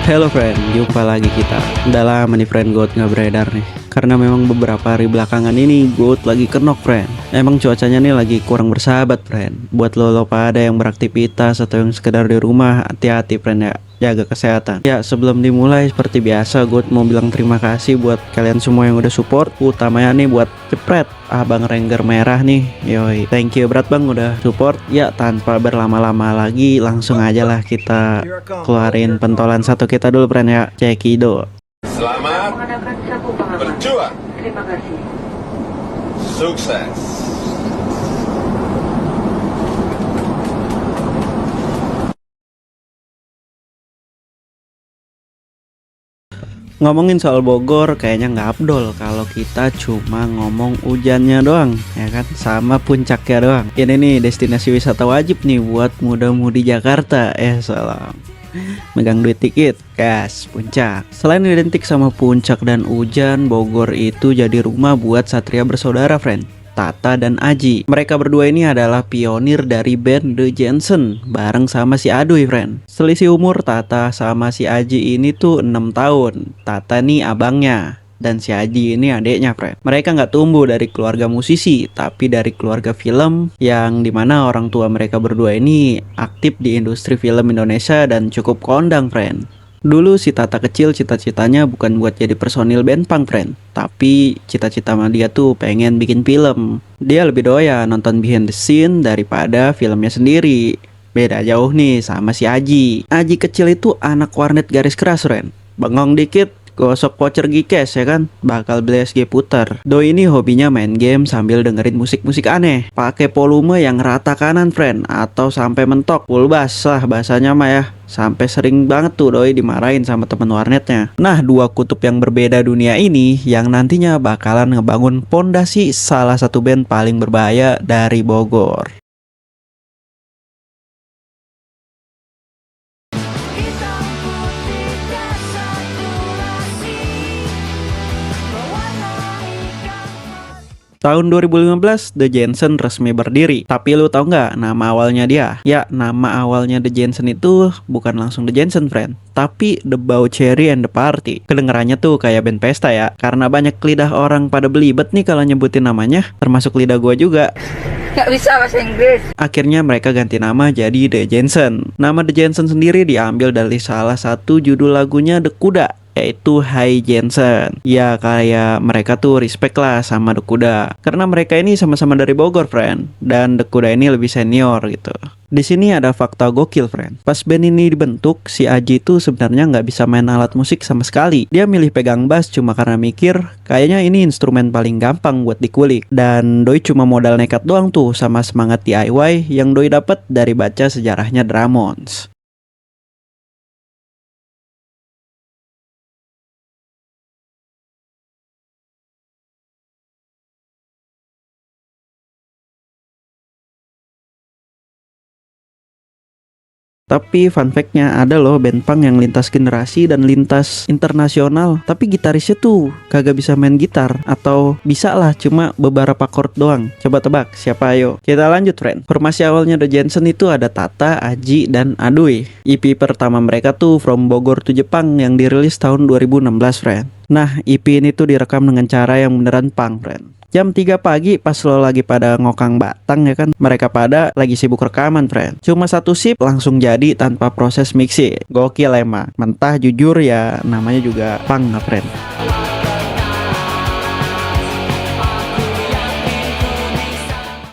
Hello friend, jumpa lagi kita. Udah lama nih friend GOAT nggak beredar nih. Karena memang beberapa hari belakangan ini GOAT lagi kenok friend. Emang cuacanya nih lagi kurang bersahabat friend. Buat lo pada yang beraktivitas atau yang sekedar di rumah, hati-hati friend ya. Jaga kesehatan. Ya sebelum dimulai seperti biasa GOAT mau bilang terima kasih buat kalian semua yang udah support. Utamanya nih buat Jepret, Abang Ranger Merah nih. Yoi, thank you berat bang udah support. Ya tanpa berlama-lama lagi langsung aja lah kita keluarin pentolan satu kita dulu friend ya. Cekido. Selamat berjuang. Terima kasih. Sukses. Ngomongin soal Bogor kayaknya nggak abdol kalau kita cuma ngomong hujannya doang, ya kan? Sama puncaknya doang. Ini nih destinasi wisata wajib nih buat muda-mudi Jakarta. Salam. Megang duit dikit, gas, puncak. Selain identik sama puncak dan hujan, Bogor itu jadi rumah buat satria bersaudara, friend. Tata dan Aji. Mereka berdua ini adalah pionir dari band The Jensen bareng sama si Aduy, friend. Selisih umur Tata sama si Aji ini tuh 6 tahun. Tata nih abangnya dan si Aji ini adeknya, friend. Mereka nggak tumbuh dari keluarga musisi, tapi dari keluarga film yang dimana orang tua mereka berdua ini aktif di industri film Indonesia dan cukup kondang, friend. Dulu si Tata kecil cita-citanya bukan buat jadi personil band punk, friend. Tapi cita-cita sama dia tuh pengen bikin film. Dia lebih doyan nonton behind the scene daripada filmnya sendiri. Beda jauh nih sama si Aji. Aji kecil itu anak warnet garis keras, friend. Bengong dikit gosok voucher Gcash ya kan, bakal beli SG puter. Doi ini hobinya main game sambil dengerin musik-musik aneh, pakai volume yang rata kanan, friend, atau sampai mentok full bass lah bahasanya mah ya. Sampai sering banget tuh Doi dimarahin sama temen warnetnya. Nah, dua kutub yang berbeda dunia ini yang nantinya bakalan ngebangun pondasi salah satu band paling berbahaya dari Bogor. Tahun 2015, The Jensen resmi berdiri. Tapi lu tahu nggak nama awalnya dia? Ya, nama awalnya The Jensen itu bukan langsung The Jensen, friend, tapi The Boucherie and the Party. Kedengarannya tuh kayak band pesta ya, karena banyak lidah orang pada belibet nih kalau nyebutin namanya, termasuk lidah gua juga. Nggak bisa bahasa Inggris. Akhirnya mereka ganti nama jadi The Jensen. Nama The Jensen sendiri diambil dari salah satu judul lagunya The Kuda, yaitu Hai Jensen. Ya kayak mereka tuh respect lah sama The Kuda, karena mereka ini sama-sama dari Bogor, friend. Dan The Kuda ini lebih senior gitu. Di sini ada fakta gokil, friend. Pas band ini dibentuk, si Aji itu sebenarnya nggak bisa main alat musik sama sekali. Dia milih pegang bass cuma karena mikir kayaknya ini instrumen paling gampang buat dikulik. Dan Doi cuma modal nekat doang tuh sama semangat DIY yang Doi dapat dari baca sejarahnya Ramones. Tapi fun fact-nya ada loh band punk yang lintas generasi dan lintas internasional, tapi gitarisnya tuh kagak bisa main gitar, atau bisa lah cuma beberapa chord doang. Coba tebak siapa, ayo. Kita lanjut, friend. Formasi awalnya The Jensen itu ada Tata, Aji, dan Aduy. EP pertama mereka tuh From Bogor to Jepang yang dirilis tahun 2016, friend. Nah, EP ini tuh direkam dengan cara yang beneran punk, friend. Jam 3 pagi pas lo lagi pada ngokang batang ya kan, mereka pada lagi sibuk rekaman, friend. Cuma satu sip langsung jadi tanpa proses mixing. Gokil emang. Mentah jujur ya, namanya juga punk, friend.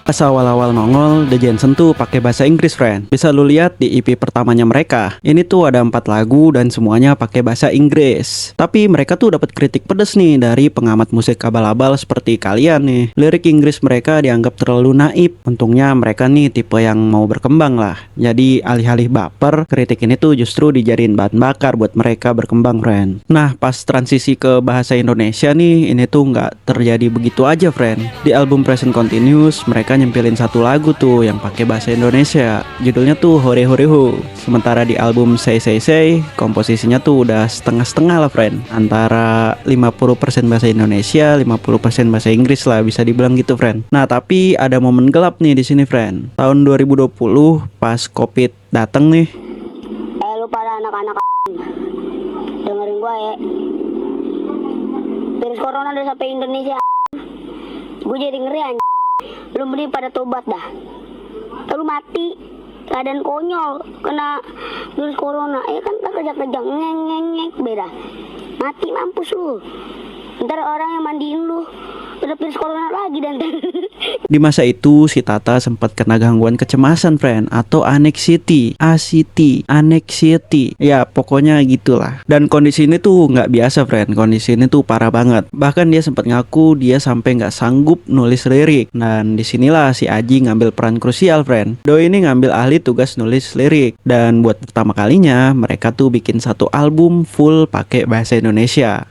Pas awal-awal nongol, The Jensen tuh pakai bahasa Inggris, friend. Bisa lu lihat di EP pertamanya mereka. Ini tuh ada 4 lagu dan semuanya pakai bahasa Inggris. Tapi mereka tuh dapat kritik pedes nih dari pengamat musik abal-abal seperti kalian nih. Lirik Inggris mereka dianggap terlalu naif. Untungnya mereka nih tipe yang mau berkembang lah. Jadi alih-alih baper, kritik ini tuh justru dijadiin bahan bakar buat mereka berkembang, friend. Nah, pas transisi ke bahasa Indonesia nih, ini tuh nggak terjadi begitu aja, friend. Di album Present Continuous, mereka nyempilin satu lagu tuh yang pakai bahasa Indonesia. Judulnya tuh Hore Hore Ho. Sementara di album Say Say Say, komposisinya tuh udah setengah-setengah lah, friend. Antara 50% bahasa Indonesia, 50% bahasa Inggris lah, bisa dibilang gitu, friend. Nah, tapi ada momen gelap nih di sini, friend. Tahun 2020 pas Covid dateng nih. Lu para anak-anak dengerin gua ya. Virus corona udah sampai Indonesia. Gue jadi ngeri anjing. Lu mending pada tobat dah. Lu mati keadaan konyol kena virus corona. Kan kejang-kejang ngeng beda. Mati mampus lu. Ntar orang yang mandiin lu udah virus corona lagi dan Di masa itu si Tata sempat kena gangguan kecemasan friend, atau anxiety, anxiety. Ya pokoknya gitulah. Dan kondisi ini tuh nggak biasa friend, kondisi ini tuh parah banget. Bahkan dia sempat ngaku dia sampai nggak sanggup nulis lirik. Dan disinilah si Aji ngambil peran krusial friend. Doi ini ngambil ahli tugas nulis lirik. Dan buat pertama kalinya mereka tuh bikin satu album full pakai bahasa Indonesia.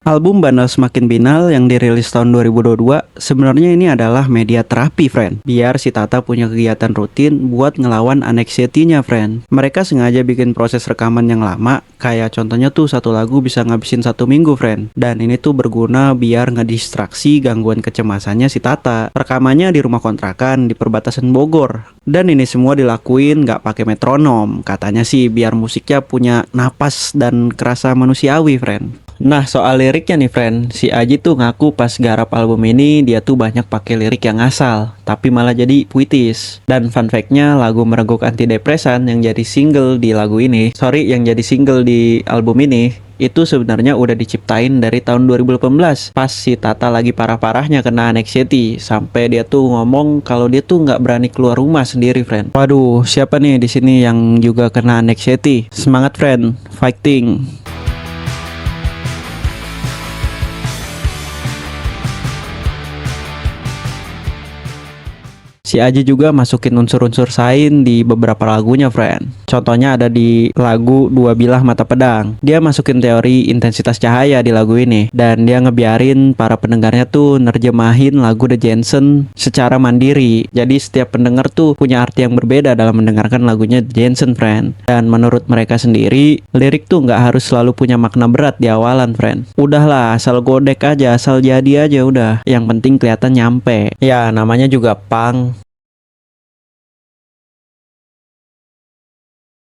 Album Bandel Semakin Binal yang dirilis tahun 2022 sebenarnya ini adalah media terapi friend. Biar si Tata punya kegiatan rutin buat ngelawan anxiety-nya friend. Mereka sengaja bikin proses rekaman yang lama, kayak contohnya tuh satu lagu bisa ngabisin 1 minggu friend. Dan ini tuh berguna biar ngedistraksi gangguan kecemasannya si Tata. Rekamannya di rumah kontrakan di perbatasan Bogor. Dan ini semua dilakuin gak pakai metronom. Katanya sih biar musiknya punya napas dan kerasa manusiawi friend. Nah soal liriknya nih friend, si Aji tuh ngaku pas garap album ini dia tuh banyak pakai lirik yang asal, tapi malah jadi puitis. Dan fun fact-nya lagu Mereguk Antidepresan yang jadi single di yang jadi single di album ini, itu sebenarnya udah diciptain dari tahun 2018 pas si Tata lagi parah-parahnya kena anxiety, sampai dia tuh ngomong kalau dia tuh nggak berani keluar rumah sendiri friend. Waduh, siapa nih di sini yang juga kena anxiety? Semangat friend, fighting. Si Aji juga masukin unsur-unsur sains di beberapa lagunya friend. Contohnya ada di lagu Dua Bilah Mata Pedang. Dia masukin teori intensitas cahaya di lagu ini. Dan dia ngebiarin para pendengarnya tuh nerjemahin lagu The Jensen secara mandiri. Jadi setiap pendengar tuh punya arti yang berbeda dalam mendengarkan lagunya The Jensen friend. Dan menurut mereka sendiri, lirik tuh nggak harus selalu punya makna berat di awalan friend. Udahlah, asal godek aja, asal jadi aja udah. Yang penting kelihatan nyampe. Ya namanya juga punk.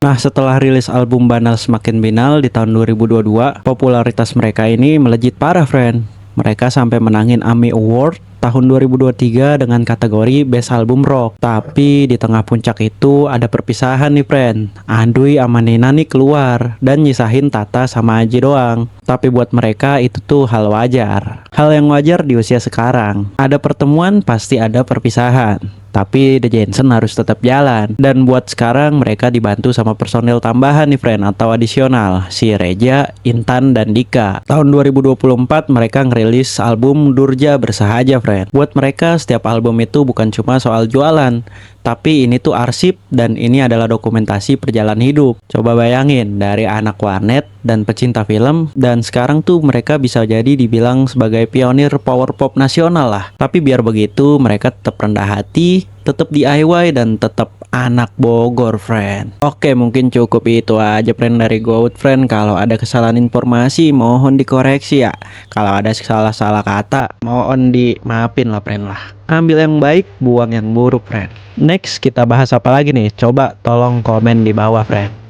Nah setelah rilis album Bandel Semakin Binal di tahun 2022, popularitas mereka ini melejit parah friend. Mereka sampai menangin AMI Award tahun 2023 dengan kategori Best Album Rock. Tapi di tengah puncak itu ada perpisahan nih friend. Andui sama Nina nih keluar dan nyisahin Tata sama Aji doang. Tapi buat mereka itu tuh hal wajar. Hal yang wajar di usia sekarang. Ada pertemuan pasti ada perpisahan. Tapi The Jensen harus tetap jalan. Dan buat sekarang mereka dibantu sama personil tambahan nih friend, atau adisional, si Reja, Intan, dan Dika. Tahun 2024 mereka ngerilis album Durja Bersahaja friend. Buat mereka setiap album itu bukan cuma soal jualan, tapi ini tuh arsip dan ini adalah dokumentasi perjalanan hidup. Coba bayangin, dari anak warnet dan pecinta film, dan sekarang tuh mereka bisa jadi dibilang sebagai pionir power pop nasional lah. Tapi biar begitu mereka tetap rendah hati, tetap DIY, dan tetap anak Bogor friend. Oke, mungkin cukup itu aja friend dari Goat friend. Kalau ada kesalahan informasi mohon dikoreksi ya. Kalau ada salah-salah kata mohon dimaafin lah friend lah. Ambil yang baik, buang yang buruk friend. Next kita bahas apa lagi nih? Coba tolong komen di bawah friend.